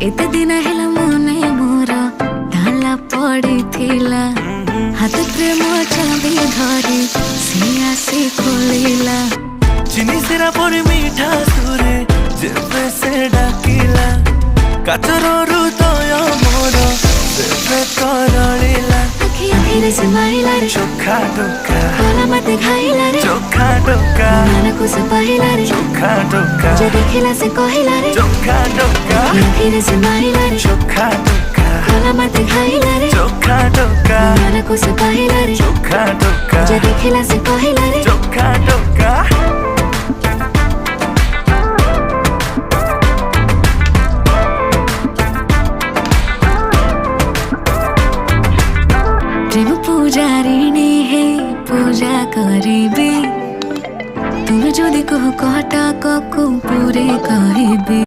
एते दिन हेला मने मोर ताला पड़ी थिला हाथ प्रेम चाबी धरी सिया से खोलिला चिनी सिरा पड़ी मीठा सुरे जेबे से डाकिला काचर हृदय मोर जेबे करलिला आखि आखिरे से मारिला रे चोखा टोका कोला मते खाइला रे चोखा टोका मन को से पहिला रे चोखा टोका जे देखिला से कहिला रे चोखा टोका आखिरे से मारिला रे चोखा टोका कोला मते खाइला रे चोखा टोका मन को से पहिला रे चोखा टोका जे देखिला से कहिला रे चोखा टोका प्रेम पूजारिणी हे पूजा करिबे तुम जदि कह कटा को पूरे कहबे।